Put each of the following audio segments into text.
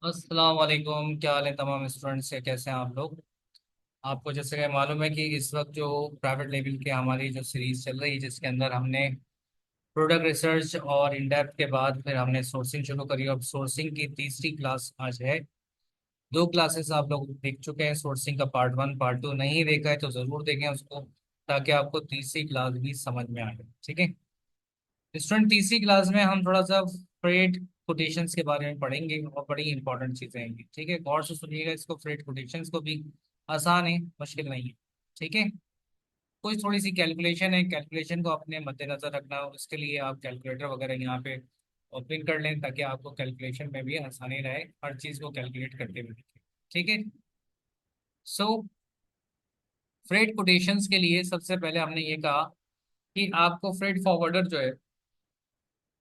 अस्सलाम वालेकुम। क्या हाल है तमाम स्टूडेंट्स के? कैसे हैं आप लोग? आपको जैसे कि मालूम है कि इस वक्त जो प्राइवेट लेवल की हमारी जो सीरीज चल रही है, जिसके अंदर हमने प्रोडक्ट रिसर्च और इन डेप्थ के बाद फिर हमने सोर्सिंग शुरू करी। अब सोर्सिंग की तीसरी क्लास आज है। दो क्लासेस आप लोग देख चुके हैं, सोर्सिंग का पार्ट वन पार्ट टू। नहीं देखा है तो ज़रूर देखें उसको, ताकि आपको तीसरी क्लास भी समझ में आए। ठीक है स्टूडेंट, तीसरी क्लास में हम थोड़ा सा फ्रेट कोटेशंस के बारे में पढ़ेंगे और बड़ी इंपॉर्टेंट चीजें हैं। ठीक है, गौर से सुनिएगा इसको। फ्रेट कोटेशंस को भी आसान है, मुश्किल नहीं है। ठीक है, कुछ थोड़ी सी कैलकुलेशन है, कैलकुलेशन को अपने मद्देनजर रखना। उसके लिए आप कैलकुलेटर वगैरह यहाँ पे ओपन कर लें, ताकि आपको कैलकुलेशन में भी आसानी रहे, हर चीज़ को कैलकुलेट करते हुए दिखे। ठीक है, सो फ्रेट कोटेशंस के लिए सबसे पहले हमने ये कहा कि आपको फ्रेट फॉरवर्डर जो है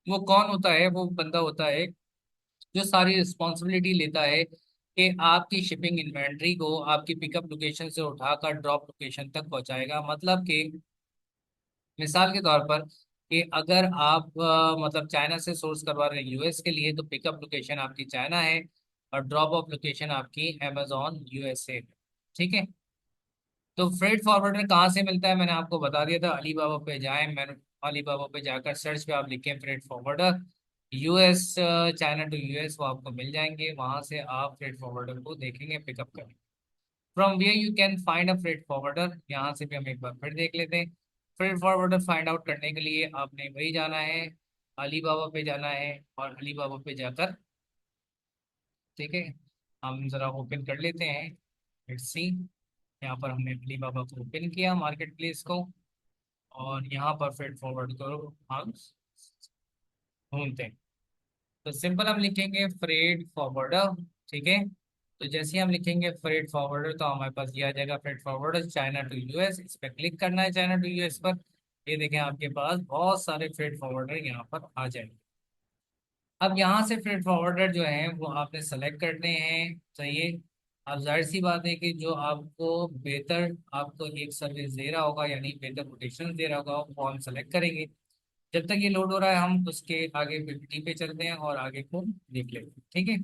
वो कौन होता है? वो बंदा होता है जो सारी रिस्पॉन्सिबिलिटी लेता है कि आपकी शिपिंग इन्वेंट्री को आपकी पिकअप लोकेशन से उठाकर ड्रॉप लोकेशन तक पहुंचाएगा। मतलब कि मिसाल के तौर पर कि अगर आप मतलब चाइना से सोर्स करवा रहे हैं यूएस के लिए, तो पिकअप लोकेशन आपकी चाइना है और ड्रॉप ऑफ लोकेशन आपकी अमेजोन यूएसए। ठीक है, तो फ्रेट फॉरवर्डर कहाँ से मिलता है मैंने आपको बता दिया था। अलीबाबा पे जाएं, मैंने अलीबाबा पे जाकर सर्च पे आप लिखें freight forwarder US, China to US, वो आपको मिल जाएंगे। वहां से आप फ्रेट फॉरवर्डर को देखेंगे, पिकअप करें। From where you can find a freight forwarder, यहाँ से भी हम एक बार फिर देख लेते हैं। फ्रेट फॉरवर्डर फाइंड आउट करने के लिए आपने वही जाना है, अलीबाबा पे जाना है और अलीबाबा पे जाकर, ठीक है, हम जरा ओपन कर लेते हैं। लेट्स सी, यहाँ पर हमने अलीबाबा को ओपन किया, मार्केट प्लेस को, और यहाँ पर फ्रेट फॉरवर्ड करो हम ढूंढते हैं। तो सिंपल हम लिखेंगे फ्रेट फॉरवर्डर। ठीक है, तो जैसे ही हम लिखेंगे फ्रेट फॉरवर्डर, तो हमारे पास ये आ जाएगा freight forwarder China to US. इस पर क्लिक करना है, चाइना टू यूएस पर। ये देखें, आपके पास बहुत सारे फ्रेट फॉरवर्डर यहाँ पर आ जाएंगे। अब यहाँ से फ्रेट फॉरवर्डर जो है वो आपने सेलेक्ट करने हैं, चाहिए। अब जाहिर सी बात है कि जो आपको बेहतर, आपको एक सर्विस दे रहा होगा, यानी बेहतर कोटेशन दे रहा होगा, वो हम सेलेक्ट करेंगे। जब तक ये लोड हो रहा है, हम उसके आगे पीपीटी पे चलते हैं और आगे को देख लेते हैं। ठीक है,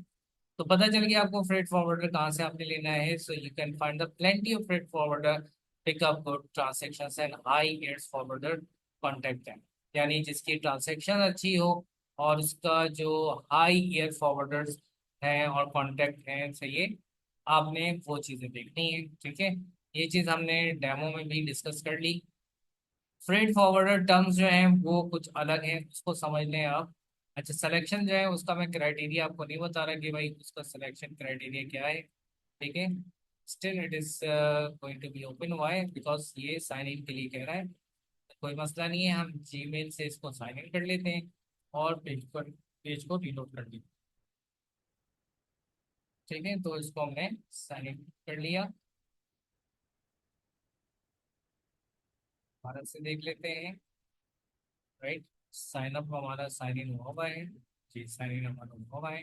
तो पता चल गया आपको फ्रेट फॉरवर्डर कहाँ से आपने लेना है। So you can find the plenty of freight forwarder pickup good transaction and high ads forwarder contact है, यानी जिसकी ट्रांसेक्शन अच्छी हो और उसका जो हाई एयर फॉरवर्डर्स हैं और कॉन्टेक्ट हैं, सही है। आपने वो चीज़ें देखनी है। ठीक है, ये चीज़ हमने डेमो में भी डिस्कस कर ली। फ्रेट फॉरवर्डर टर्म्स जो हैं वो कुछ अलग हैं, उसको समझ लें आप। अच्छा, सिलेक्शन जो है उसका मैं क्राइटेरिया आपको नहीं बता रहा कि भाई उसका सिलेक्शन क्राइटेरिया क्या है। ठीक है, still it is going to be open. Why? Because ये साइन इन के लिए कह रहा है। कोई मसला नहीं है, हम जीमेल से इसको साइन इन कर लेते हैं और पेज को रीलोड कर देते हैं। ठीक है, तो इसको हमने साइन इन कर लिया। भारत से देख लेते हैं। राइट, साइन अप हमारा साइन इन हुआ है। जी, साइन इन हमारा हुआ है।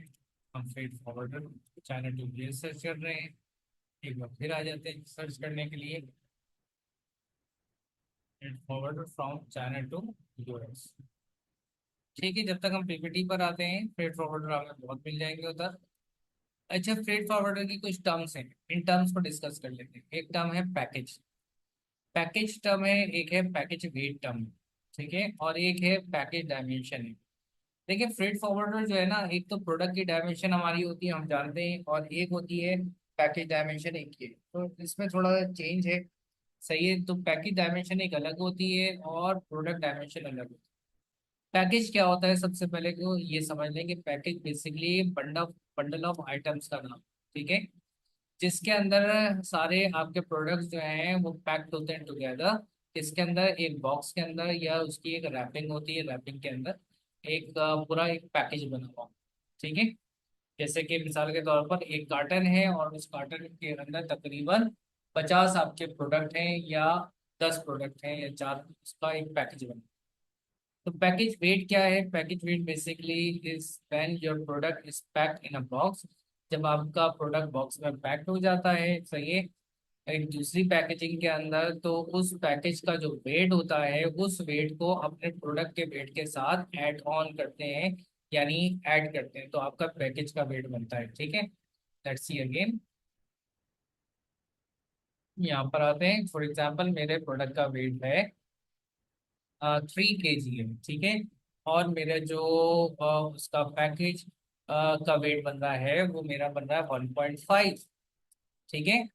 हम freight forwarder China to US search कर रहे हैं। एक बार फिर आ जाते हैं सर्च करने के लिए, freight forwarder from China to US. ठीक है, जब तक हम पीपीटी पर आते हैं, फ्रेट फॉरवर्डर हमें बहुत मिल जाएंगे उधर। अच्छा, फ्रेट फॉरवर्डर की कुछ टर्म्स हैं, इन टर्म्स को डिस्कस कर लेते हैं। एक टर्म है पैकेज, पैकेज टर्म है। एक है पैकेज वेट टर्म, ठीक है, और एक है पैकेज डायमेंशन है। देखिए, फ्रेट फॉरवर्डर जो है ना, एक तो प्रोडक्ट की डायमेंशन हमारी होती है, हम जानते हैं, और एक होती है पैकेज डायमेंशन, एक ही है। तो इसमें थोड़ा चेंज है, सही है। तो पैकेज डायमेंशन एक अलग होती है और प्रोडक्ट डायमेंशन अलग होती है। पैकेज क्या होता है? सबसे पहले तो ये समझ लें कि package basically bundle bundle of items का नाम। ठीक है, जिसके अंदर सारे आपके प्रोडक्ट्स जो हैं वो पैक्ड होते हैं टुगेदर। इसके अंदर एक बॉक्स के अंदर, या उसकी एक रैपिंग होती है, रैपिंग के अंदर एक पूरा एक पैकेज बना हुआ। ठीक है, जैसे कि मिसाल के तौर पर एक कार्टन है और उस कार्टन के अंदर तकरीबन 50 आपके प्रोडक्ट हैं, या 10 प्रोडक्ट हैं, या चार, उसका एक पैकेज बना। तो पैकेज वेट क्या है? Package weight basically is when your product is packed in a box. जब आपका प्रोडक्ट बॉक्स में पैक्ड हो जाता है, सही है, एक दूसरी पैकेजिंग के अंदर, तो उस पैकेज का जो वेट होता है, उस वेट को अपने प्रोडक्ट के वेट के साथ ऐड ऑन करते हैं यानी ऐड करते हैं तो आपका पैकेज का वेट बनता है। ठीक है, लेट्स सी अगेन। यहाँ पर आते हैं, फॉर एग्जांपल मेरे प्रोडक्ट का वेट है 3 kg है। ठीक है, और मेरा जो उसका पैकेज का वेट बन रहा है वो मेरा बन रहा है 1.5। ठीक है,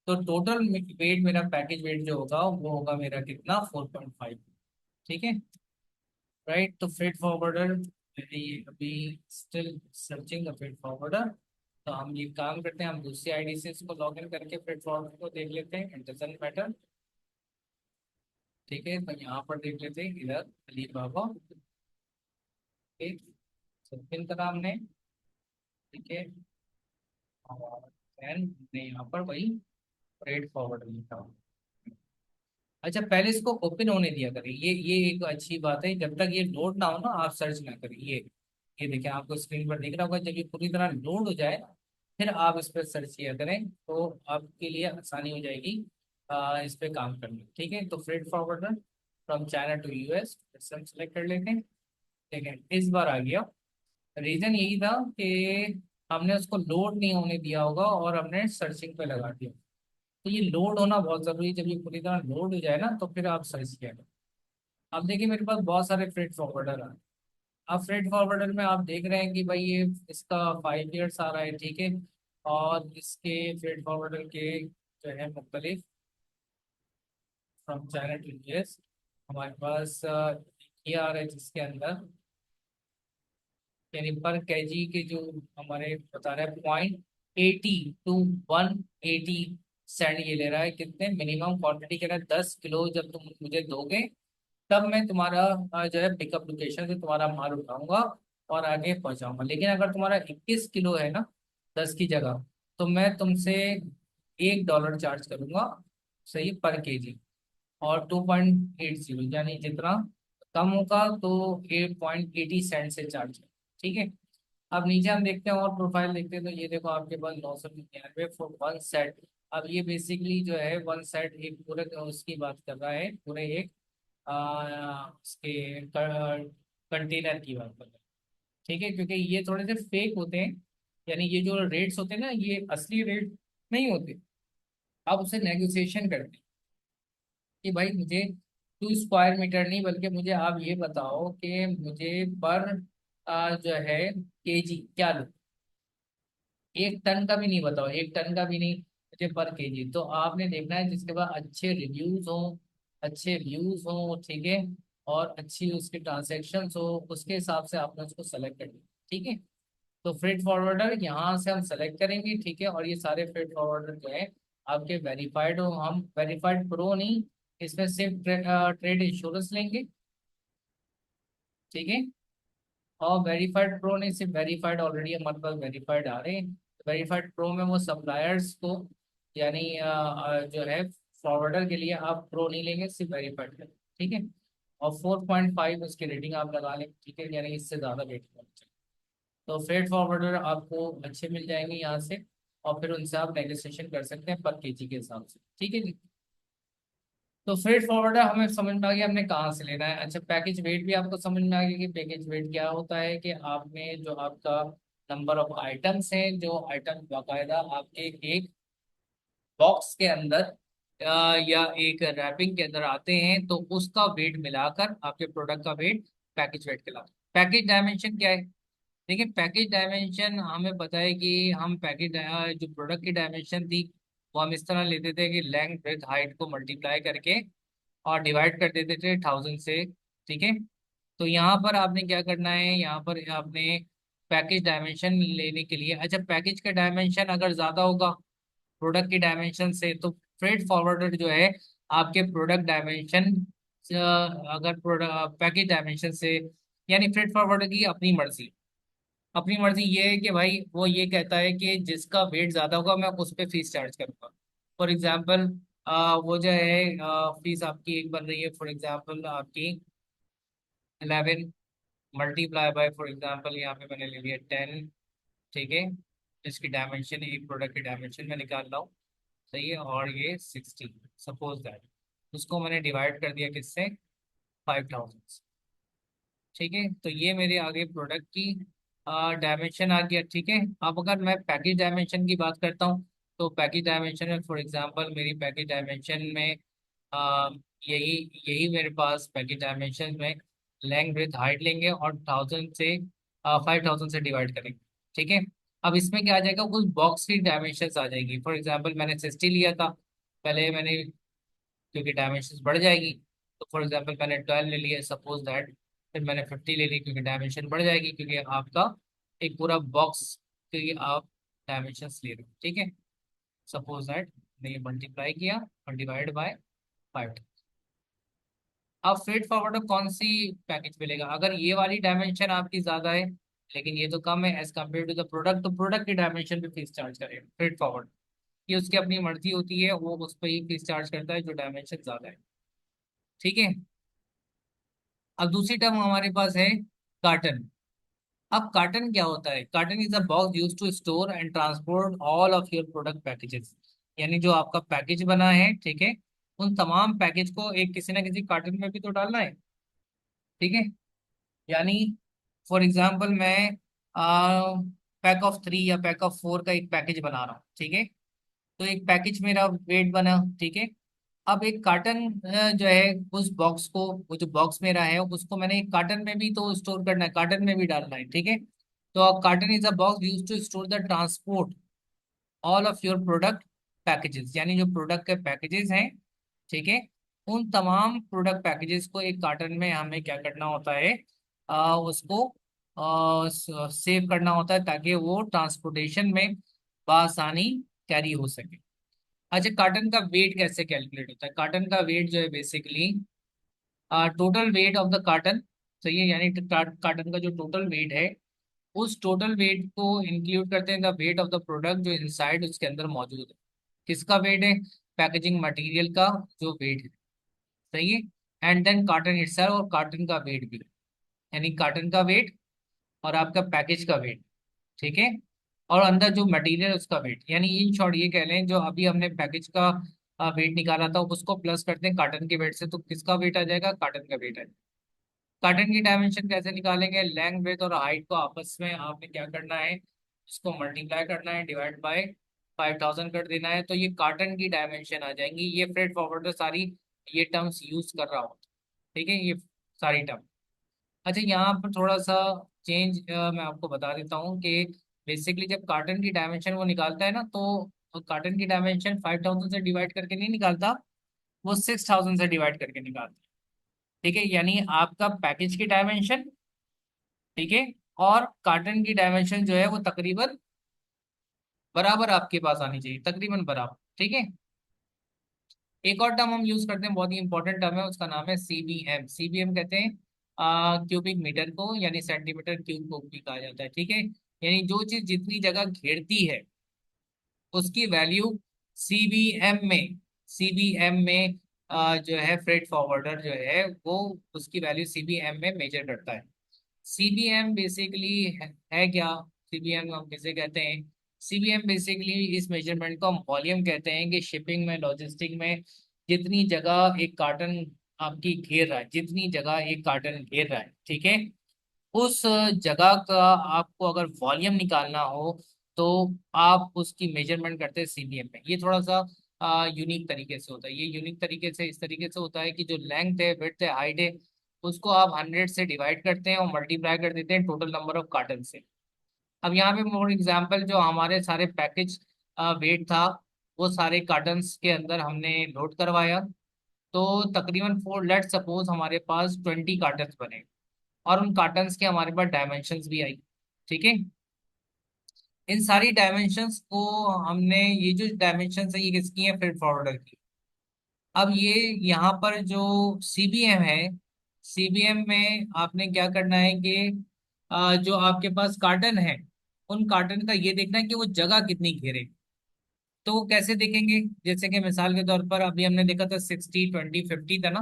तो टोटल वेट, मेरा पैकेज वेट जो होगा वो होगा मेरा कितना, 4.5। ठीक है, राइट। तो फ्रेट फॉरवर्डर, अभी still searching the freight forwarder. तो हम ये काम करते हैं, हम दूसरी आईडी से इसको लॉग इन करके फ्रेट फॉरवर्डर को देख लेते हैं, इट डजंट मैटर। ठीक है, तो यहाँ पर देख लेते हैं इधर अली बाबा। ठीक, सब पिन करा हमने। ठीक है, और then हमने यहाँ पर वही फ्रेट फॉरवर्डर लिखा। अच्छा, पहले इसको ओपन होने दिया करें, ये एक अच्छी बात है। जब तक ये लोड ना हो ना, आप सर्च ना करें। ये देखिए, आपको स्क्रीन पर दिख रहा होगा, जब ये पूरी तरह लोड हो जाए फिर आप इस पर सर्च किया करें, तो आपके लिए आसानी हो जाएगी इस पे काम करना। ठीक है, तो freight forwarder from China to US हम सेलेक्ट कर लेते हैं। ठीक है, इस बार आ गया। रीजन यही था कि हमने उसको लोड नहीं होने दिया होगा और हमने सर्चिंग पे लगा दिया। तो ये लोड होना बहुत जरूरी है, जब ये पूरी तरह लोड हो जाए ना तो फिर आप सर्च किया करें। अब देखिए, मेरे पास बहुत सारे फ्रेट फॉरवर्डर हैं। अब फ्रेट फॉरवर्डर में आप देख रहे हैं कि भाई ये इसका 5 ईयर्स आ रहा है। ठीक है, और इसके फ्रेट फॉरवर्डर के जो है मुख्तलिफ, फ्रॉम चाइना टू यूएस, हमारे पास ये आ रहा है जिसके अंदर यानी पर केजी के जो हमारे बता रहे हैं 0.80 to 180 सेंट ये ले रहा है। कितने मिनिमम क्वांटिटी कह रहा है, 10 किलो जब तुम मुझे दोगे तब मैं तुम्हारा जो है पिकअप लोकेशन से तुम्हारा माल उठाऊंगा और आगे पहुंचाऊंगा। लेकिन अगर तुम्हारा 21 किलो है ना 10 की जगह, तो मैं तुमसे $1 चार्ज करूंगा, सही, पर केजी। और 2.80 यानी जितना कम होगा तो 8.80 सेंट से चार्ज है। ठीक है, अब नीचे हम देखते हैं और प्रोफाइल देखते हैं, तो ये देखो आपके पास 999 फॉर 1 सेट। अब ये बेसिकली जो है 1 सेट एक पूरे उसकी बात कर रहा है, पूरे एक उसके कंटेनर की बात कर रहा है। ठीक है, क्योंकि ये थोड़े से फेक होते हैं, यानी ये जो रेट्स होते हैं ना ये असली रेट नहीं होते। आप उससे नेगोशिएशन करते हैं कि भाई मुझे 2 स्क्वायर मीटर नहीं, बल्कि मुझे आप ये बताओ कि मुझे पर जो है केजी क्या लो। 1 टन का भी नहीं, बताओ 1 टन का भी नहीं, मुझे पर केजी। तो आपने देखना है जिसके पास अच्छे रिव्यूज हो, अच्छे व्यूज हो। ठीक है, और अच्छी उसके ट्रांजेक्शन हो, उसके हिसाब से आपने उसको सेलेक्ट करना। ठीक है, तो फ्रेट फॉरवर्डर यहाँ से हम सेलेक्ट करेंगे। ठीक है, और ये सारे फ्रेट फॉरवर्डर जो है आपके वेरीफाइड हो, हम वेरीफाइड प्रो नहीं, इसमें सिर्फ ट्रेड इंश्योरेंस लेंगे। ठीक है, और वेरीफाइड प्रो नहीं, सिर्फ वेरीफाइड, ऑलरेडी हमारे पास वेरीफाइड आ रहे हैं। वेरीफाइड प्रो में वो सप्लायर्स को, यानी जो है फॉरवर्डर के लिए आप प्रो नहीं लेंगे, सिर्फ वेरीफाइड लेंगे। ठीक है, और 4.5 उसकी रेटिंग आप लगा लें। ठीक है, यानी इससे ज़्यादा रेटिंग होनी चाहिए। तो फ्रेट फॉरवर्डर आपको अच्छे मिल जाएंगे यहाँ से, और फिर उनसे आप नेगोशिएशन कर सकते हैं पर केजी के हिसाब से। ठीक है जी, तो फ्रेट फॉरवर्डर हमें समझ में आ गया हमने कहाँ से लेना है। अच्छा, पैकेज वेट भी आपको समझ में आ गया कि पैकेज वेट क्या होता है, कि आपने जो आपका नंबर ऑफ आइटम्स हैं, जो आइटम बाकायदा आपके एक बॉक्स के अंदर या एक रैपिंग के अंदर आते हैं, तो उसका वेट मिलाकर आपके प्रोडक्ट का वेट पैकेज वेट कहलाता है। पैकेज डायमेंशन क्या है? देखिए, पैकेज डायमेंशन हमें पता है कि हम पैकेज जो प्रोडक्ट की डायमेंशन थी वो हम इस तरह लेते थे कि लेंथ ब्रेथ हाइट को मल्टीप्लाई करके और डिवाइड कर देते थे 1000 से। ठीक है, तो यहाँ पर आपने क्या करना है, यहाँ पर आपने पैकेज डायमेंशन लेने के लिए, अच्छा पैकेज का डायमेंशन अगर ज़्यादा होगा प्रोडक्ट की डायमेंशन से, तो फ्रेट फॉरवर्डर जो है आपके प्रोडक्ट डायमेंशन, अगर प्रोडक्ट पैकेज डायमेंशन से, यानी फ्रेट फॉरवर्डर की अपनी मर्जी, अपनी मर्जी ये है कि भाई वो ये कहता है कि जिसका वेट ज्यादा होगा मैं उस पर फीस चार्ज करूंगा। फॉर एग्जाम्पल वो जो है फीस आपकी एक बन रही है, फॉर एग्जाम्पल आपकी 11 मल्टीप्लाई बाय, फॉर एग्जाम्पल यहाँ पे मैंने ले लिया 10। ठीक है, इसकी डायमेंशन, एक प्रोडक्ट की डायमेंशन मैं निकाल रहा हूँ, सही है, और ये 60, सपोज दैट उसको मैंने डिवाइड कर दिया किससे, 5000 से। ठीक है, तो ये मेरे आगे प्रोडक्ट की डायमेंशन आ गया। ठीक है, अब अगर मैं पैकेज डायमेंशन की बात करता हूँ, तो पैकेज डायमेंशन में फॉर एग्जांपल मेरी पैकेज डायमेंशन में आ, यही यही मेरे पास पैकेज डायमेंशन में लेंथ विड्थ हाइट लेंगे और 5,000 से डिवाइड करेंगे। ठीक है, अब इसमें क्या आ जाएगा, उस बॉक्स की डायमेंशन आ जाएगी। फॉर एग्जाम्पल मैंने 60 लिया था पहले, मैंने क्योंकि डायमेंशन बढ़ जाएगी, तो फॉर एग्जांपल मैंने 12 ले लिया सपोज दैट, फिर मैंने 50 ले ली क्योंकि डायमेंशन बढ़ जाएगी, क्योंकि आपका एक पूरा बॉक्स के आप डायमेंशन ले रहे हो। ठीक है, सपोज दैट मैंने ये मल्टीप्लाई किया और डिवाइड बाय 5। अब स्ट्रेट फॉरवर्ड कौन सी पैकेज मिलेगा, अगर ये वाली डायमेंशन आपकी ज्यादा है लेकिन ये तो कम है as compare to the product, तो प्रोडक्ट की डायमेंशन पे फीस चार्ज करेगा स्ट्रेट फॉरवर्ड। ये उसकी अपनी मर्जी होती है, वो उस पर ही फीस चार्ज करता है जो डायमेंशन ज्यादा है। ठीक है, अब दूसरी टर्म हमारे पास है कार्टन। अब कार्टन क्या होता है, carton is a box use to store and transport all of your product packages. यानी जो आपका पैकेज बना है, ठीक है, उन तमाम पैकेज को एक किसी ना किसी कार्टन में भी तो डालना है। ठीक है, यानी फॉर एग्जांपल मैं पैक ऑफ 3 या पैक ऑफ 4 का एक पैकेज बना रहा हूँ। ठीक है, तो एक पैकेज मेरा वेट बना। ठीक है, अब एक कार्टन जो है उस बॉक्स को, वो जो बॉक्स मेरा है उसको मैंने एक कार्टन में भी तो स्टोर करना है, कार्टन में भी डालना है। ठीक है, तो carton is a box use to store the transport all of your product packages. यानी जो प्रोडक्ट के पैकेजेस हैं, ठीक है, उन तमाम प्रोडक्ट पैकेजेस को एक कार्टन में हमें क्या करना होता है, उसको सेव करना होता है ताकि वो ट्रांसपोर्टेशन में बआसानी कैरी हो सके। अच्छा, कार्टन का वेट कैसे कैलकुलेट होता है, कार्टन का वेट जो है basically total weight of the carton. सही है, यानी कार्टन का जो टोटल वेट है, उस टोटल वेट को इंक्लूड करते हैं the weight of the product जो इनसाइड उसके अंदर मौजूद है। किसका वेट है, पैकेजिंग मटेरियल का जो वेट है। सही है, एंड देन कार्टन इटसेल्फ, और कार्टन का वेट भी, यानी कार्टन का वेट और आपका पैकेज का वेट। ठीक है, और अंदर जो मटेरियल है उसका वेट, यानी इन शॉर्ट ये कह लें जो अभी हमने पैकेज का वेट निकाला था उसको प्लस करते हैं कार्टन के वेट से, तो किसका वेट आ जाएगा, कार्टन का वेट है। कार्टन की डायमेंशन कैसे निकालेंगे, लेंथ ब्रेथ और हाइट को आपस में आपने क्या करना है, इसको मल्टीप्लाई करना है, डिवाइड बाय 5,000 कर देना है, तो ये कार्टन की डायमेंशन आ जाएंगी। ये फ्रेट फॉरवर्डर सारी ये टर्म्स यूज कर रहा हो। ठीक है, ये सारी टर्म। अच्छा, यहाँ पर थोड़ा सा चेंज मैं आपको बता देता हूँ कि बेसिकली जब कार्टन की डायमेंशन वो निकालता है ना, तो कार्टन की डायमेंशन 5,000 से डिवाइड करके नहीं निकालता, वो 6,000 से डिवाइड करके निकालता है। ठीक है, यानी आपका पैकेज की डायमेंशन, ठीक है, और कार्टन की डायमेंशन जो है वो तकरीबन बराबर आपके पास आनी चाहिए, तकरीबन बराबर। ठीक है, एक और टर्म हम यूज करते हैं, बहुत ही इंपॉर्टेंट टर्म है, उसका नाम है सीबीएम। सीबीएम कहते हैं क्यूबिक मीटर को, यानी सेंटीमीटर क्यूब को भी कहा जाता है। ठीक है, यानी जो चीज जितनी जगह घेरती है उसकी वैल्यू सीबीएम में, सीबीएम में जो है फ्रेट फॉरवर्डर जो है वो उसकी वैल्यू सीबीएम में मेजर करता है। सीबीएम बेसिकली है क्या, सीबीएम हम किसे कहते हैं, सीबीएम बेसिकली इस मेजरमेंट को हम वॉल्यूम कहते हैं कि शिपिंग में, लॉजिस्टिक में जितनी जगह एक कार्टन आपकी घेर रहा है, जितनी जगह एक कार्टन घेर रहा है, ठीक है, उस जगह का आपको अगर वॉल्यूम निकालना हो तो आप उसकी मेजरमेंट करते हैं सीबीएम में। ये थोड़ा सा यूनिक तरीके से होता है, ये यूनिक तरीके से इस तरीके से होता है कि जो लेंथ है, विड्थ है, हाइट है, उसको आप 100 से डिवाइड करते हैं और मल्टीप्लाई कर देते हैं टोटल नंबर ऑफ कार्टन से। अब यहाँ पे फॉर एग्जांपल जो हमारे सारे पैकेज वेट था, वो सारे कार्टन्स के अंदर हमने लोड करवाया, तो तकरीबन 4 लेट सपोज हमारे पास 20 कार्टन्स बने और उन कार्टन्स के हमारे पास डायमेंशंस भी आई। ठीक है, इन सारी डायमेंशंस को हमने, ये जो डायमेंशंस है ये किसकी है, फ्रेट फॉरवर्डर की। अब ये यहाँ पर जो सीबीएम है, सीबीएम में आपने क्या करना है कि जो आपके पास कार्टन है, उन कार्टन का ये देखना है कि वो जगह कितनी घेरे। तो वो कैसे देखेंगे, जैसे कि मिसाल के तौर पर अभी हमने देखा था 60 20 50 था ना,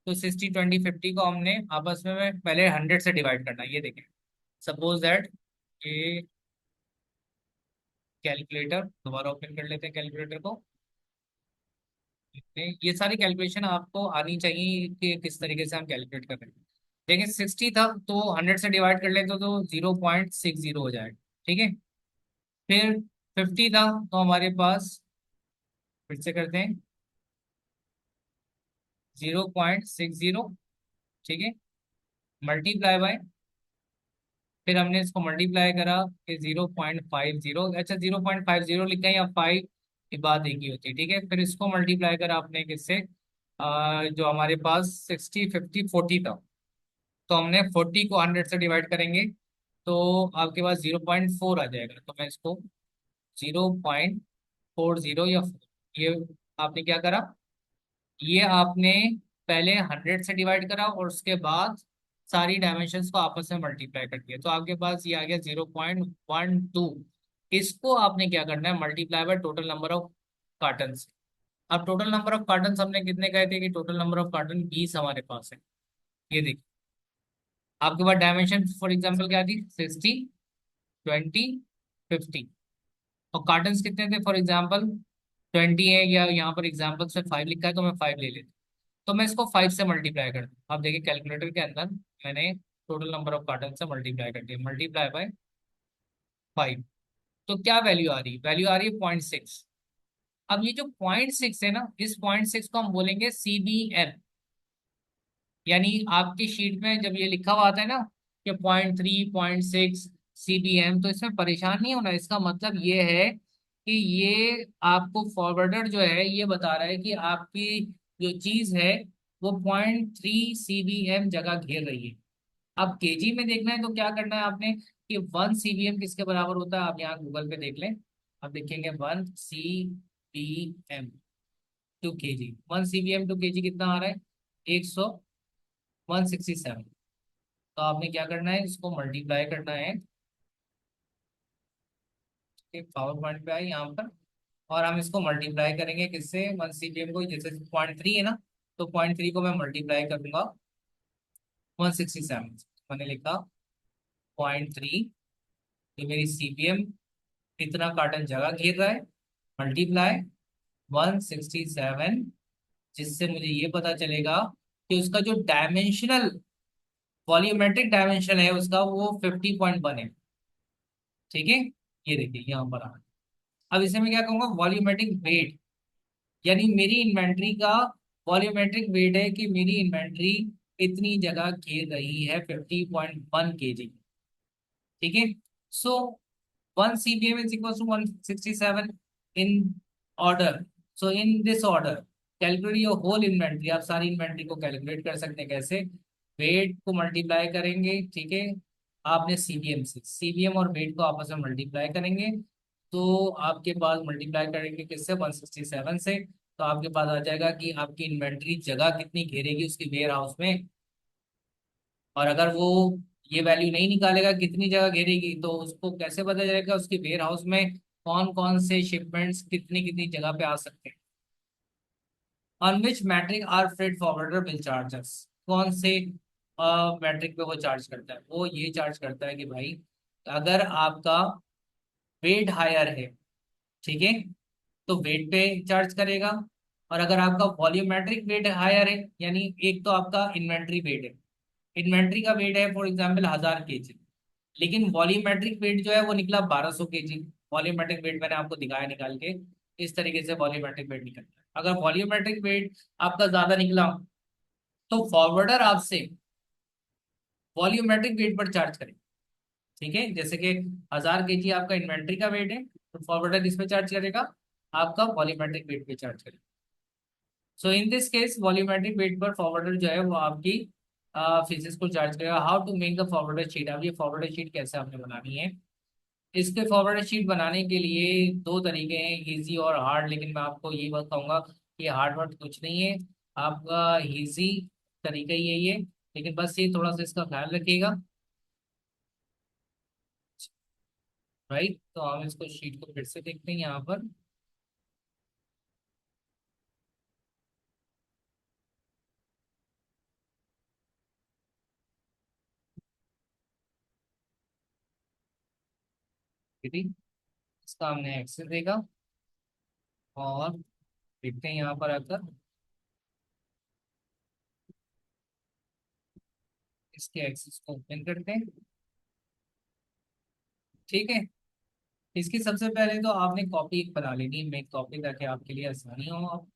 तो 60 20 50 को हमने आपस में पहले 100 से डिवाइड करना है। ये देखें, सपोज दैट ये कैलकुलेटर दोबारा ओपन कर लेते हैं कैलकुलेटर को। ये सारी कैलकुलेशन आपको आनी चाहिए कि किस तरीके से हम कैलकुलेट कर रहे हैं। देखिए 60 था तो 100 से डिवाइड कर ले तो 0.60 हो जाएगा। ठीक है। फिर 50 था तो हमारे पास, फिर से करते हैं, 0.60। ठीक है। मल्टीप्लाई बाय, फिर हमने इसको मल्टीप्लाई करा कि 0.50, अच्छा 0.50 लिखा है या 5, ये बात एक ही होती है। ठीक है। फिर इसको मल्टीप्लाई करा आपने किससे, जो हमारे पास 60, 50, 40 था, तो हमने 40 को 100 से डिवाइड करेंगे तो आपके पास 0.4 आ जाएगा। तो मैं इसको 0.40 या 4, ये आपने क्या करा, ये आपने पहले 100 से डिवाइड करा और उसके बाद सारी डायमेंशंस को आपस में मल्टीप्लाई कर दिया, तो आपके पास ये आ गया 0.12। इसको आपने क्या करना है, multiply by total number of carton. अब टोटल नंबर ऑफ कार्टन हमने कितने कहे थे कि टोटल नंबर ऑफ कार्टन 20 हमारे पास है। ये देखिए आपके पास डायमेंशन फॉर एग्जाम्पल क्या थी, 60, 20, 50। और कार्टन कितने थे, फॉर एग्जाम्पल 20 है, या यहाँ पर एग्जाम्पल से 5 लिखा है तो मैं 5 ले लेता हूँ। तो मैं इसको 5 से मल्टीप्लाई कर दूँ। अब देखिए कैलकुलेटर के अंदर मैंने टोटल नंबर ऑफ कार्टन से मल्टीप्लाई कर दिया, मल्टीप्लाई बाय 5। तो क्या वैल्यू आ रही है, वैल्यू आ रही है 0.6। अब ये जो 0.6 है ना, इस 0.6 को हम बोलेंगे CBM। यानी आपकी शीट में जब ये लिखा हुआ आता है ना कि 0.3, 0.6 CBM, तो इसमें परेशान नहीं होना। इसका मतलब ये है कि ये आपको फॉरवर्डर जो है ये बता रहा है कि आपकी जो चीज है वो 0.3 CBM जगह घेर रही है। अब केजी में देखना है तो क्या करना है आपने कि 1 CBM किसके बराबर होता है, आप यहाँ गूगल पे देख लें। आप देखेंगे 1 CBM to kg, 1 CBM to kg कितना आ रहा है, 100, 167। तो आपने क्या करना है, इसको मल्टीप्लाई करना है। एक पावर पॉइंट पे आए यहाँ पर, और हम इसको मल्टीप्लाई करेंगे किससे, 1 CBM को, जैसे 0.3 है ना, तो 0.3 को मैं मल्टीप्लाई करूंगा 167। मैंने लिखा 0.3, तो मेरी CBM इतना कार्टन जगह घेर रहा है, मल्टीप्लाई 167, जिससे मुझे ये पता चलेगा कि उसका जो डायमेंशनल वॉल्यूमेट्रिक डायमेंशन है उसका वो 50.1 है। ठीक है। ये देखिए यहाँ पर आ, अब इसे मैं क्या कहूंगा, वॉल्यूमेट्रिक वेट। यानी मेरी इन्वेंट्री का वॉल्यूमेट्रिक वेट है कि मेरी इन्वेंट्री इतनी जगह घेर रही है, 50.1 kg। ठीक है। So 1 CBM is equal to 167 in order. So in this order calculate your whole inventory. आप सारी इन्वेंट्री को कैलकुलेट कर सकते हैं कैसे, वेट को मल्टीप्लाई करेंगे। ठीक है। आपने CBM से, CBM और वेट को आपस में मल्टीप्लाई करेंगे तो आपके पास, मल्टीप्लाई करेंगे किससे, 167 से, तो आपके पास आ जाएगा कि आपकी इन्वेंट्री जगह कितनी घेरेगी उसकी वेयर हाउस में। और अगर वो ये वैल्यू नहीं निकालेगा कितनी जगह घेरेगी, तो उसको कैसे पता चलेगा उसकी वेयर हाउस में कौन कौन से शिपमेंट्स कितनी कितनी जगह पे आ सकते हैं। On which metric are freight forwarder bill charges, कौन से मैट्रिक पे वो चार्ज करता है, वो ये चार्ज करता है कि भाई अगर आपका वेट हायर है, ठीक है, तो वेट पे चार्ज करेगा। और अगर आपका वॉल्यूमेट्रिक वेट हायर है, यानी एक तो आपका इन्वेंट्री वेट है, इन्वेंट्री का वेट है फॉर एग्जाम्पल 1000 kg, लेकिन वॉल्यूमेट्रिक वेट जो है वो निकला 1200 kg। वॉल्यूमेट्रिक वेट मैंने आपको दिखाया निकाल के, इस तरीके से वॉल्यूमेट्रिक वेट निकलता है। अगर वॉल्यूमेट्रिक वेट आपका ज्यादा निकला तो फॉरवर्डर आपसे वॉल्यूमेट्रिक वेट पर चार्ज करेगा। ठीक है। जैसे कि 1000 kg आपका इन्वेंट्री का वेट है, तो फॉरवर्डर किस पे चार्ज करेगा, आपका वॉल्यूमेट्रिक वेट पे चार्ज करेगा। So in this case volumetric weight पर फॉरवर्डर जो है वो आपकी फिजिक्स को चार्ज करेगा। How to make the forwarder sheet, अब ये फॉरवर्डर शीट कैसे आपने बनानी है, इसके फॉरवर्ड शीट बनाने के लिए दो तरीके हैं, इजी और हार्ड। लेकिन मैं आपको ये बताऊंगा कि हार्ड वर्ड कुछ नहीं है, आपका इजी तरीका ही यही है। लेकिन बस ये थोड़ा सा इसका ख्याल रखिएगा। राइट, तो हम इसको शीट को फिर से देखते हैं यहाँ पर। ठीक है। इसका हमने एक्सेस देखा और देखते हैं यहाँ पर आकर इसके एक्सेस को ओपन करते हैं। ठीक है, इसकी सबसे पहले तो आपने कॉपी एक बना लेनी है, मेक कॉपी, ताकि आपके लिए आसानी हो। आप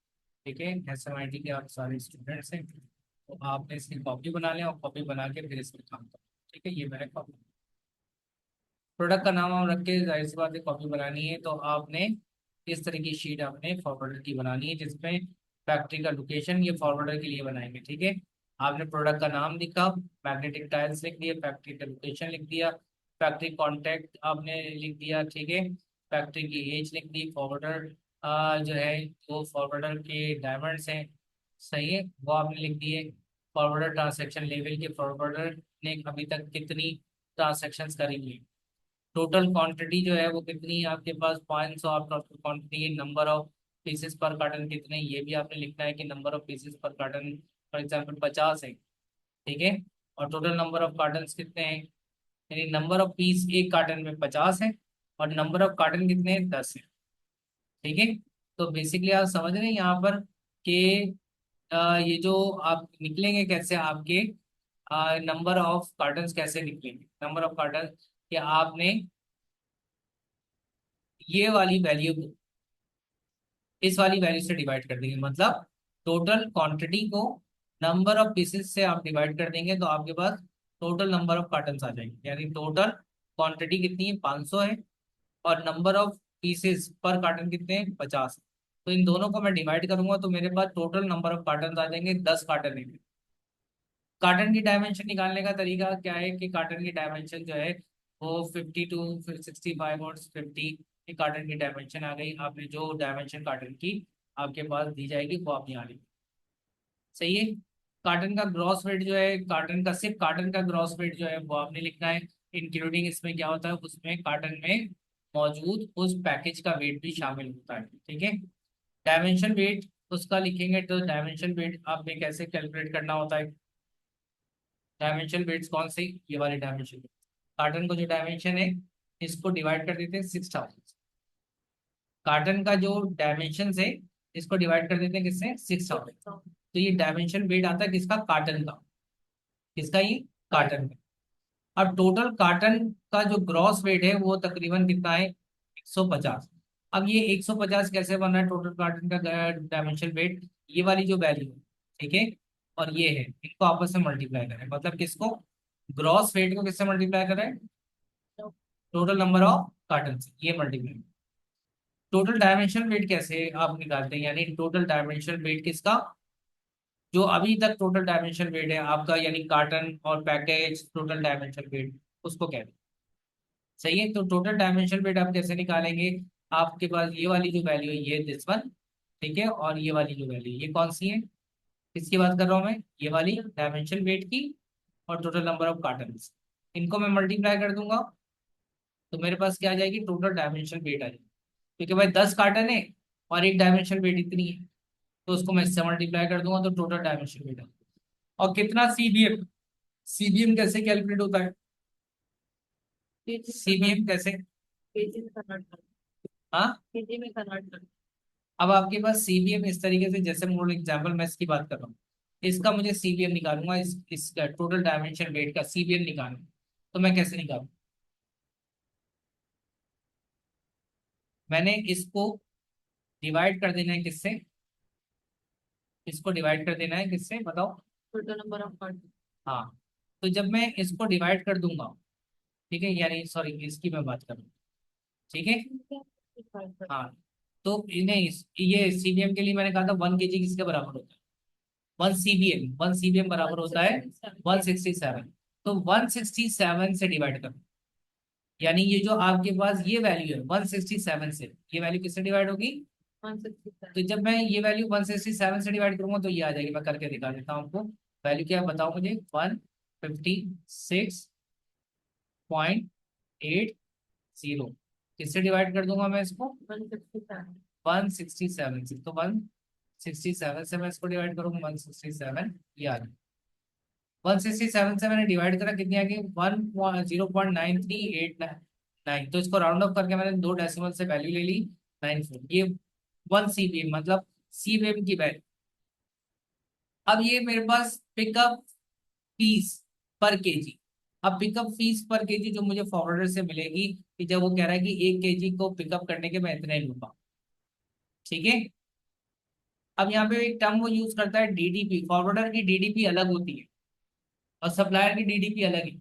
ठीक है, SMIT के आप सारे स्टूडेंट्स हैं, तो आपने इसकी कॉपी बना लें और कॉपी बना के फिर इस पर काम करें। ठीक है, ये मैंने कॉपी, प्रोडक्ट का नाम हम रख के जाहिर सी बात है कॉपी बनानी है, तो आपने इस तरह की शीट आपने फॉरवर्डर की बनानी है, जिसमें फैक्ट्री का लोकेशन ये फॉरवर्डर के लिए बनाएंगे। ठीक है, आपने प्रोडक्ट का नाम लिखा, मैग्नेटिक टाइल्स लिख दिया, फैक्ट्री का लोकेशन लिख दिया, फैक्ट्री कॉन्टैक्ट आपने लिख दिया। ठीक है, फैक्ट्री की एज लिख दी, फॉरवर्डर जो है वो फॉरवर्डर के डायमंड्स हैं, सही है, वो आपने लिख दिए। फॉरवर्डर ट्रांसेक्शन लेवल के फॉरवर्डर ने अभी तक कितनी ट्रांसेक्शंस करी हुई, टोटल क्वांटिटी जो है वो कितनी है आपके पास, 500 आप total quantity, number of pieces पर कार्टन कितने, ये भी आपने लिखना है कि नंबर ऑफ पीसेस पर कार्टन फॉर एग्जांपल 50 है। ठीक है, और टोटल नंबर ऑफ कार्टन कितने हैं, यानी नंबर ऑफ पीस एक कार्टन में 50 है और नंबर ऑफ कार्टन कितने हैं, 10 है। ठीक है, तो बेसिकली आप समझ रहे हैं यहाँ पर कि ये जो आप निकलेंगे कैसे आपके नंबर ऑफ कार्टन कैसे निकलेंगे, नंबर ऑफ कार्टन कि आपने ये वाली वैल्यू को इस वाली वैल्यू से डिवाइड कर देंगे, मतलब टोटल क्वांटिटी को नंबर ऑफ पीसेस से आप डिवाइड कर देंगे, तो आपके पास टोटल नंबर ऑफ कार्टन आ जाएंगे, यानी टोटल क्वांटिटी कितनी है, 500 है, और नंबर ऑफ पीसेस पर कार्टन कितने हैं, 50। तो इन दोनों को मैं डिवाइड करूंगा तो मेरे पास टोटल नंबर ऑफ कार्टन आ जाएंगे, 10 कार्टन है। कार्टन की डायमेंशन निकालने का तरीका क्या है कि कार्टन की डायमेंशन जो है वो 52 फिर 65 और 50, ये कार्टन की डायमेंशन आ गई। आपने जो डायमेंशन कार्टन की आपके पास दी जाएगी वो आप यहाँ लिखिए, सही है। कार्टन का ग्रॉस वेट जो है, कार्टन का सिर्फ कार्टन का ग्रॉस वेट जो है वो आपने लिखना है, इंक्लूडिंग इसमें क्या होता है, उसमें कार्टन में मौजूद उस पैकेज का वेट भी शामिल होता है। ठीक है, डायमेंशन वेट उसका लिखेंगे, तो डायमेंशन वेट आपने कैसे कैलकुलेट करना होता है, डायमेंशन वेट्स कौन से, ये वाले डायमेंशन, कार्टन को जो डायमेंशन है इसको डिवाइड कर देते हैं 6000, कार्टन का जो डायमेंशन है इसको डिवाइड कर देते हैं किससे, 6000। तो ये डायमेंशन वेट आता है किसका, कार्टन का, किसका, ये कार्टन का। अब टोटल कार्टन का जो ग्रॉस वेट है वो तकरीबन कितना है, 150। अब ये 150 कैसे बना है टोटल कार्टन का डायमेंशन वेट, ये वाली जो वैल्यू है, ठीक है, और ये है, इनको आपस में मल्टीप्लाई करें, मतलब किसको, ग्रॉस वेट को किससे मल्टीप्लाई करें, टोटल नंबर ऑफ कार्टन से, ये मल्टीप्लाई। टोटल डायमेंशन वेट कैसे आप निकालते हैं, यानी टोटल डायमेंशन वेट किसका, जो अभी तक टोटल डायमेंशन वेट है आपका, यानी कार्टन और पैकेज टोटल डायमेंशन वेट, उसको कहते हैं, सही है। तो टोटल डायमेंशन वेट आप कैसे निकालेंगे, आपके पास ये वाली जो वैल्यू है ये दिस वन, ठीक है, और ये वाली जो वैल्यू ये कौन सी है, किसकी बात कर रहा हूँ मैं, ये वाली डायमेंशन वेट की, और टोटल नंबर ऑफ कार्टन, इनको मैं मल्टीप्लाई कर दूंगा तो मेरे पास क्या आ जाएगी, टोटल डायमेंशन वेट आ जाएगी, क्योंकि भाई 10 कार्टन है और एक डायमेंशन वेट इतनी है, तो उसको मैं इससे मल्टीप्लाई कर दूंगा तो टोटल डायमेंशन वेट आ जाएगा। और कितना सीबीएम, सीबीएम कैसे कैलकुलेट होता है, सीबीएम कैसे, हाँ, अब आपके पास सीबीएम इस तरीके से, जैसे मोड एग्जांपल मैं इसकी बात कर रहा हूँ, इसका मुझे सीबीएम निकालूंगा, इसका टोटल डायमेंशन वेट का सीबीएम निकालूंगा, तो मैं कैसे निकालूँ, मैंने इसको डिवाइड कर देना है किससे, इसको डिवाइड कर देना है किससे बताओ, टोटल नंबर ऑफ कार्ड, हाँ। तो जब मैं इसको डिवाइड कर दूंगा, ठीक है, यानी सॉरी इसकी मैं बात कर रहा हूँ, ठीक है, हाँ, तो इन्हें ये सीबीएम के लिए मैंने कहा था 1 kg किसके बराबर होता है, 1 सीबीएम बराबर होता है 167, तो 167 से डिवाइड करो, यानी ये जो आपके पास ये वैल्यू है 167 से, ये वैल्यू किससे डिवाइड होगी, 167। तो जब मैं ये वैल्यू 167 से डिवाइड करूंगा तो ये आ जाएगी, मैं करके दिखा देता हूँ आपको, वैल्यू क्या है बताओ मुझे, 156.80, किससे डिवाइड कर दूंगा मैं इसको, 167 से, तो 167 से मैं इसको डिवाइड करूंगा 167, ये आ गया, 167 से मैंने डिवाइड करा, कितनी आ गई, 0.9389, तो इसको राउंड ऑफ करके मैंने दो डेसिमल से वैल्यू ले ली 94, ये 1 सीबीएम मतलब सीबीएम की वैल्यू। अब ये मेरे पास पिकअप पीस पर केजी। अब पिकअप फीस पर केजी जो मुझे फॉरवर्डर से मिलेगी, कि जब वो कह रहा है कि 1 केजी को पिकअप करने के मैं इतने लूंगा, ठीक है। अब यहाँ पे एक टर्म वो यूज करता है डीडीपी, फॉरवर्डर की डीडीपी अलग होती है और सप्लायर की डीडीपी अलग है।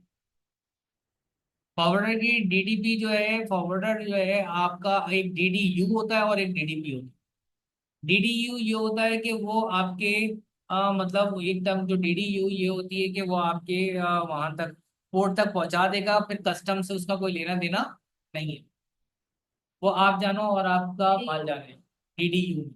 फॉरवर्डर की डीडीपी जो है, फॉरवर्डर जो है आपका एक डीडीयू होता है और एक डीडीपी होता है। डीडीयू ये होता है कि वो आपके मतलब एकदम, जो डीडीयू ये होती है कि वो आपके वहां तक पोर्ट तक पहुंचा देगा, फिर कस्टम से उसका कोई लेना देना नहीं है, वो आप जानो और आपका माल जाने, डीडीयू।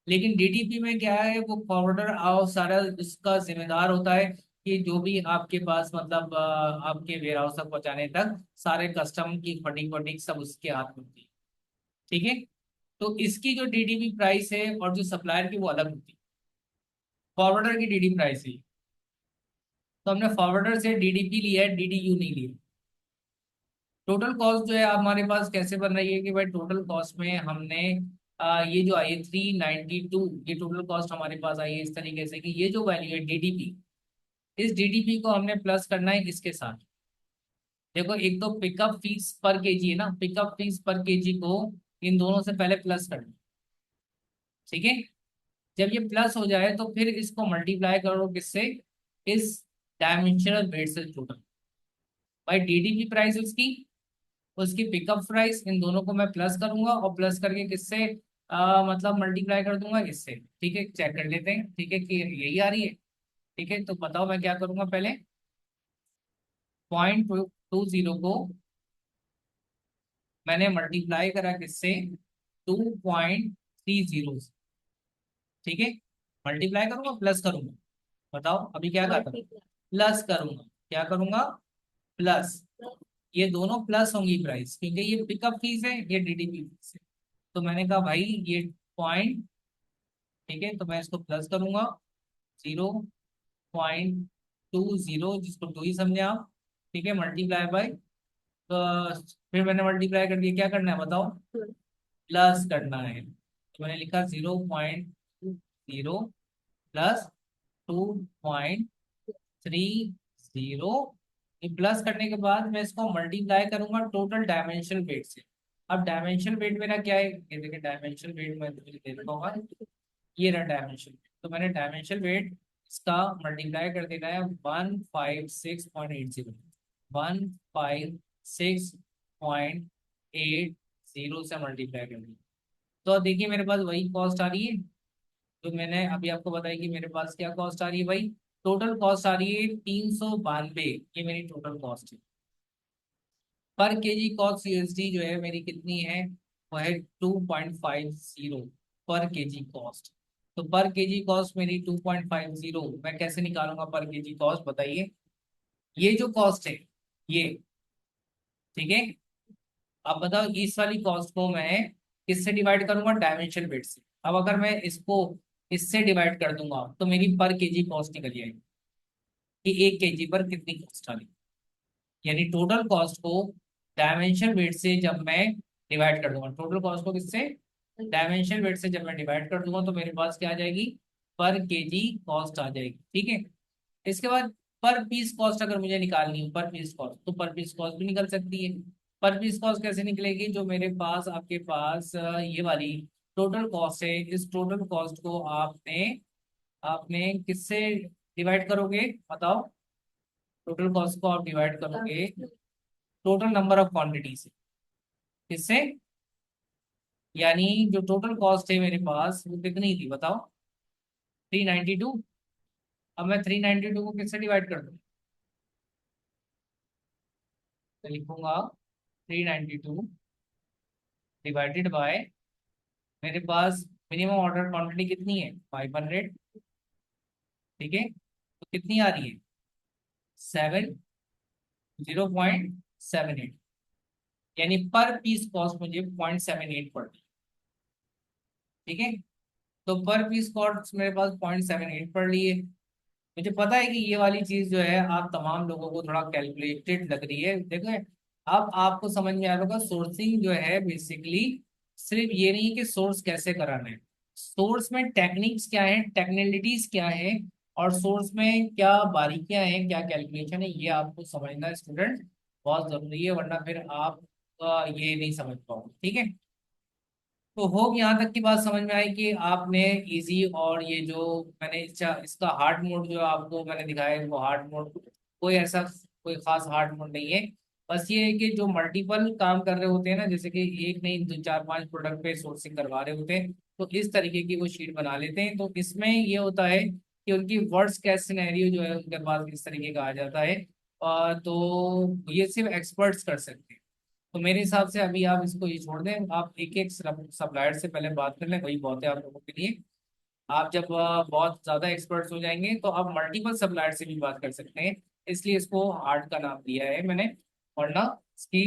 लेकिन डीटीपी में क्या है, वो फॉरवर्डर और सारा उसका जिम्मेदार होता है कि जो भी आपके पास मतलब आपके वेयर हाउस तक पहुंचाने तक सारे कस्टम की फटिंग वटिंग सब उसके हाथ में होती है, ठीक है। तो इसकी जो डीडीपी प्राइस है और जो सप्लायर की वो अलग होती है, फॉरवर्डर की डीडी प्राइस है। तो हमने फॉरवर्डर से डीडीपी लिया है, डीडीयू नहीं लिया। टोटल कॉस्ट जो है हमारे पास कैसे बन रही है कि भाई टोटल कॉस्ट में हमने ये जो आई है 392, ये टोटल कॉस्ट हमारे पास आई है इस तरीके से कि ये जो वैल्यू है डीडीपी, इस डीडीपी को हमने प्लस करना है इसके साथ। देखो एक तो पिकअप फीस पर केजी है ना, पिकअप फीस पर केजी को इन दोनों से पहले प्लस करना, ठीक है। जब ये प्लस हो जाए तो फिर इसको मल्टीप्लाई करो किससे, इस डायमेंशनल वेट से टोटल, भाई डीडीपी प्राइस उसकी, उसकी पिकअप प्राइस, इन दोनों को मैं प्लस करूंगा और प्लस करके किससे मतलब मल्टीप्लाई कर दूंगा इससे, ठीक है। चेक कर लेते हैं, ठीक है, कि यही आ रही है, ठीक है। तो बताओ मैं क्या करूंगा, पहले 0.20 को मैंने मल्टीप्लाई करा किससे, 2.30 से, ठीक है। मल्टीप्लाई करूंगा प्लस करूंगा, बताओ अभी क्या करता हूँ, प्लस करूंगा, क्या करूंगा, प्लस। ये दोनों प्लस होंगी प्राइस, क्योंकि ये पिकअप फीस है, ये डीडीपी फीस है। तो मैंने कहा भाई ये पॉइंट, ठीक है, तो मैं इसको प्लस करूंगा, 0.20, जिसको टू ही समझे आप, ठीक है, मल्टीप्लाई बाय, तो फिर मैंने मल्टीप्लाई कर दिया, क्या करना है बताओ, प्लस करना है। तो मैंने लिखा 0.20 प्लस 2.30। ये प्लस करने के बाद मैं इसको मल्टीप्लाई करूंगा टोटल डायमेंशन वेट से। अब डायमेंशन वेट मेरा क्या है, ये देखिए डायमेंशन वेट मैं मुझे दे देता हूँ, ये रहा डायमेंशन वेट। तो मैंने डायमेंशन वेट इसका मल्टीप्लाई कर देना है 156.80, 156.80 से मल्टीप्लाई कर दिया। तो देखिए मेरे पास वही कॉस्ट आ रही है जो मैंने अभी आपको बताया कि मेरे पास क्या कॉस्ट आ रही है भाई, टोटल कॉस्ट आ रही है 392, ये मेरी टोटल कॉस्ट है। पर केजी कॉस्ट यूएसडी जो है मेरी कितनी है, वो है 2.50 पर केजी कॉस्ट। तो पर केजी कॉस्ट मेरी 2.50, मैं कैसे निकालूंगा पर केजी कॉस्ट बताइए। ये जो कॉस्ट है ये, ठीक है। अब बताओ इस वाली कॉस्ट को मैं किससे डिवाइड करूंगा, डायमेंशन वेट से। अब अगर मैं इसको इससे डिवाइड कर दूंगा तो मेरी पर केजी कॉस्ट निकल जाएगी कि 1 केजी पर कितनी कॉस्ट आ रही, यानी टोटल कॉस्ट को डायमेंशन वेट से जब मैं डिवाइड कर दूंगा, टोटल कॉस्ट को किससे, डायमेंशन वेट से जब मैं डिवाइड कर दूंगा तो मेरे पास क्या आ जाएगी, पर केजी कॉस्ट आ जाएगी, ठीक है। इसके बाद पर पीस कॉस्ट अगर मुझे निकालनी हो, पर पीस कॉस्ट, तो पर पीस कॉस्ट भी निकल सकती है। पर पीस कॉस्ट कैसे निकलेगी, जो मेरे पास आपके पास ये वाली टोटल कॉस्ट है, इस टोटल कॉस्ट को आपने आपने किससे डिवाइड करोगे बताओ, टोटल कॉस्ट को आप डिवाइड करोगे टोटल नंबर ऑफ क्वांटिटी से, किससे, यानी जो टोटल कॉस्ट है मेरे पास वो कितनी थी बताओ, 392। अब मैं 392 को किससे डिवाइड कर दूं, तो लिखूंगा 392 डिवाइडेड बाय, मेरे पास मिनिमम ऑर्डर क्वांटिटी कितनी है 500, ठीक है। तो कितनी आ रही है 0.78, यानी पर पीस कॉस्ट मुझे 0.78 पड़ रही है, ठीक है। तो पर पीस कॉस्ट मेरे पास 0.78 पड़ रही है। मुझे पता है कि ये वाली चीज जो है आप तमाम लोगों को थोड़ा कैलकुलेटेड लग रही है, देखो अब आपको समझ में आ रहा होगा सोर्सिंग जो है बेसिकली सिर्फ ये नहीं कि सोर्स कैसे कराना है, सोर्स में टेक्निक्स क्या है, टेक्निकलिटीज क्या है, और सोर्स में क्या बारीकियां हैं, क्या कैलकुलेशन है, ये आपको समझना स्टूडेंट बहुत जरूरी है, वरना फिर आप ये नहीं समझ पाओगे। ठीक है, तो होप यहाँ तक की बात समझ में आई कि आपने इजी और ये जो मैंने इसका हार्ड मोड जो आपको मैंने दिखाया है वो हार्ड मोड, कोई ऐसा कोई खास हार्ड मोड नहीं है। बस ये है कि जो मल्टीपल काम कर रहे होते हैं ना, जैसे कि एक नहीं दो चार पांच प्रोडक्ट पे सोर्सिंग करवा रहे होते हैं, तो इस तरीके की वो शीट बना लेते हैं। तो इसमें ये होता है कि उनकी वर्स्ट केस सिनेरियो जो है उनके पास इस तरीके का आ जाता है। तो ये सिर्फ एक्सपर्ट्स कर सकते हैं। तो मेरे हिसाब से अभी आप इसको ये छोड़ दें, आप एक एक सप्लायर से पहले बात कर लें, वही बहुत है आप लोगों के लिए। आप जब बहुत ज़्यादा एक्सपर्ट्स हो जाएंगे तो आप मल्टीपल सप्लायर से भी बात कर सकते हैं, इसलिए इसको हार्ड का नाम दिया है मैंने, वरना इसकी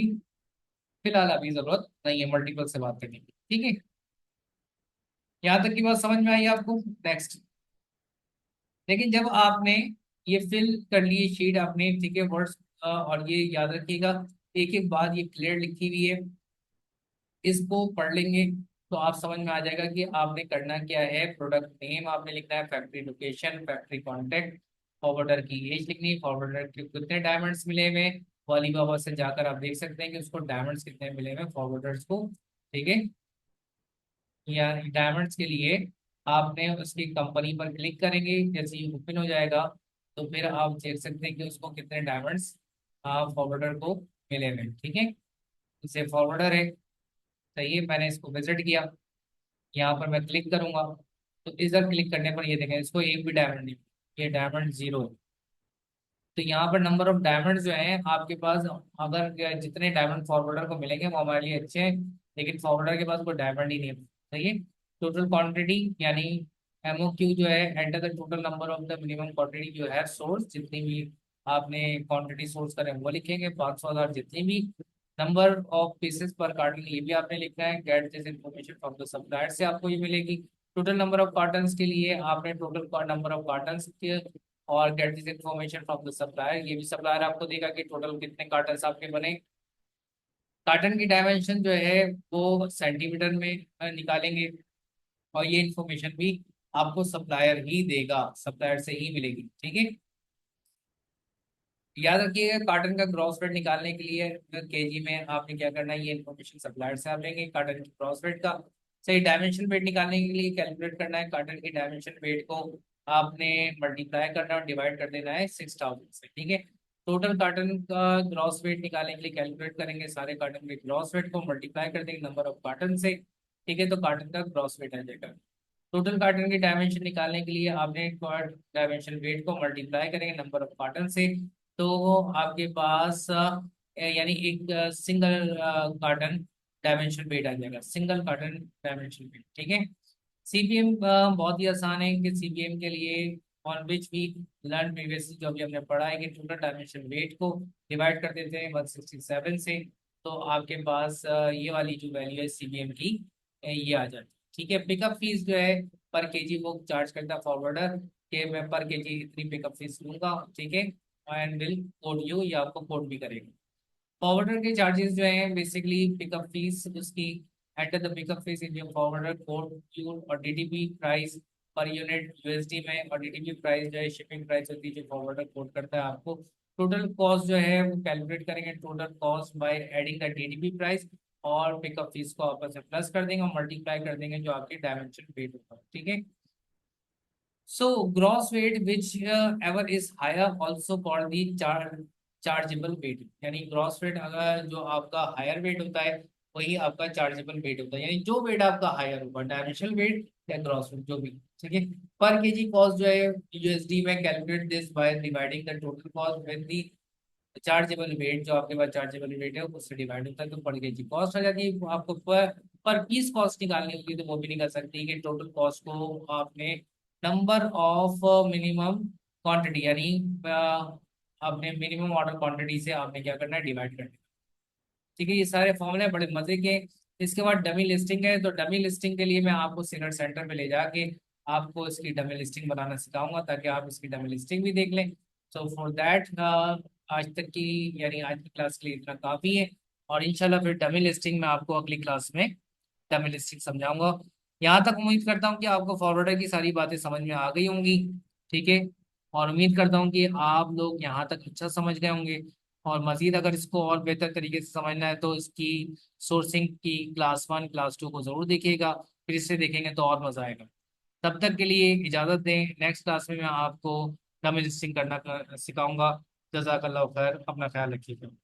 फिलहाल अभी ज़रूरत नहीं है मल्टीपल से बात करने की। ठीक है, यहाँ तक की बात समझ में आई आपको? नेक्स्ट, लेकिन जब आपने ये फिल कर लिए शीट आपने, ठीक है, वर्ड्स, और ये याद रखिएगा एक एक बात ये क्लियर लिखी हुई है, इसको पढ़ लेंगे तो आप समझ में आ जाएगा कि आपने करना क्या है। प्रोडक्ट नेम आपने लिखना है, factory location, factory contact, forwarder की एज लिखनी है, फॉरवर्डर के कितने डायमंड्स मिले हुए, वाली बाबा से जाकर आप देख सकते हैं कि उसको डायमंड्स कितने मिले हुए फॉरवर्डर्स को। ठीक है, या डायमंड्स के लिए आपने उसकी कंपनी पर क्लिक करेंगे, जैसे ही ओपन हो जाएगा तो फिर आप देख सकते हैं कि उसको कितने डायमंड्स फॉरवर्डर को मिले हुए। ठीक है, इसे फॉरवर्डर है, सही है, मैंने इसको विजिट किया, यहाँ पर मैं क्लिक करूंगा तो इधर क्लिक करने पर ये देखें इसको एक भी डायमंड नहीं, ये डायमंड जीरो है। तो यहाँ पर नंबर ऑफ डायमंड जो है आपके पास, अगर जितने डायमंड फॉरवर्डर को मिलेंगे वो हमारे लिए अच्छे हैं, लेकिन फॉरवर्डर के पास कोई डायमंड ही नहीं है। सही है, टोटल क्वांटिटी यानी एमओक्यू जो है, enter the total number of the minimum quantity जो है सोर्स, जितनी भी आपने क्वांटिटी सोर्स करें वो लिखेंगे, 500,000 जितनी भी, नंबर ऑफ पीसेस पर कार्टन ये भी आपने लिखना है, get this information from the supplier से आपको ये मिलेगी। टोटल नंबर ऑफ कार्टन के लिए आपने टोटल नंबर ऑफ कार्टन के, और get this information from the supplier, ये भी सप्लायर आपको देगा कि टोटल कितने कार्टन आपके बने। कार्टन की डायमेंशन जो है वो सेंटीमीटर में निकालेंगे, और ये इन्फॉर्मेशन भी आपको सप्लायर ही देगा, सप्लायर से ही मिलेगी। ठीक है, याद रखिएगा कार्टन का ग्रॉस वेट निकालने के लिए केजी में आपने क्या करना है, ये इन्फॉर्मेशन सप्लायर से आप लेंगे। कार्टन की ग्रॉस वेट का सही डायमेंशन वेट निकालने के लिए कैलकुलेट करना है, कार्टन की डायमेंशन वेट को आपने मल्टीप्लाई करना और डिवाइड कर देना है 6,000 से। ठीक है, टोटल कार्टन का ग्रॉस वेट निकालने के लिए कैलकुलेट करेंगे सारे कार्टन के ग्रॉस वेट को मल्टीप्लाई कर देंगे नंबर ऑफ कार्टन से। ठीक है, तो कार्टन का ग्रॉस वेट आ जाएगा। टोटल कार्टन की डायमेंशन निकालने के लिए आपने डायमेंशन वेट को मल्टीप्लाई करेंगे नंबर ऑफ कार्टन से, तो आपके पास यानी एक सिंगल कार्टन डायमेंशन वेट आ जाएगा, सिंगल कार्टन डायमेंशन वेट। ठीक है, सीपीएम बहुत ही आसान है कि सीपीएम के लिए on which we learn previously, जो अभी हमने पढ़ा है कि टोटल डायमेंशन वेट को डिवाइड कर देते हैं 167 से, तो आपके पास ये वाली जो वैल्यू है सीपीएम की ये आ जाती है। ठीक है, पिकअप फीस जो है पर केजी वो चार्ज करता है फॉरवर्डर, कि मैं पर केजी इतनी पिकअप फीस लूंगा। ठीक है, एंड विल कोड यू, ये आपको कोड भी करेगा। फॉरवर्डर के चार्जेस जो हैं बेसिकली पिकअप फीस उसकी, enter the pickup fees in your forwarder code you, और DTP price per unit USD में, और डीटीपी प्राइस जो है शिपिंग प्राइस होती है जो फॉरवर्डर कोड करता है आपको। टोटल कॉस्ट जो है वो कैलकुलेट करेंगे, total cost by adding the DTP price और पिकअप फीस को आपस में प्लस कर देंगे और मल्टीप्लाई कर देंगे जो आपकी डायमेंशन वेट होगा। ठीक है, so gross weight which ever is higher also called the chargeable weight, यानी ग्रॉस वेट अगर जो आपका हायर वेट होता है वही आपका चार्जेबल वेट होता है, यानी जो वेट आपका हायर होगा डायमेंशनल वेट या ग्रॉस वेट जो भी। ठीक है, पर केजी कॉस्ट जो है यूएसडी में calculate this by dividing the total cost with the chargeable weight, जो आपके पास चार्जेबल वेट है उससे डिवाइड होता है तो पर केजी कॉस्ट आ जाती है। आपको पर पीस कॉस्ट निकालनी होगी तो वो भी निकल सकती है कि टोटल कॉस्ट को आपने नंबर ऑफ मिनिमम क्वांटिटी यानी आपने मिनिमम ऑर्डर क्वांटिटी से आपने क्या करना है, डिवाइड करना है। ठीक है, ये सारे फॉर्मूले बड़े मजे के। इसके बाद डमी लिस्टिंग है, तो डमी लिस्टिंग के लिए मैं आपको सिनर सेंटर पे ले जाके आपको इसकी डमी लिस्टिंग बनाना सिखाऊंगा ताकि आप इसकी डमी लिस्टिंग भी देख लें। सो फॉर दैट आज तक की यानी आज की क्लास के लिए इतना काफ़ी है, और इंशाल्लाह फिर डमी लिस्टिंग में आपको अगली क्लास में डमी लिस्टिंग समझाऊंगा। यहाँ तक उम्मीद करता हूँ कि आपको फॉरवर्डर की सारी बातें समझ में आ गई होंगी। ठीक है, और उम्मीद करता हूँ कि आप लोग यहाँ तक अच्छा समझ गए होंगे। और मजीद अगर इसको और बेहतर तरीके से समझना है तो इसकी सोर्सिंग की क्लास 1 क्लास 2 को जरूर देखिएगा। फिर इससे देखेंगे तो और मजा आएगा। तब तक के लिए इजाजत दें, नेक्स्ट क्लास में मैं आपको डबल सिंग करना सिखाऊंगा। जजाकल्लाह खैर, अपना ख्याल रखिएगा।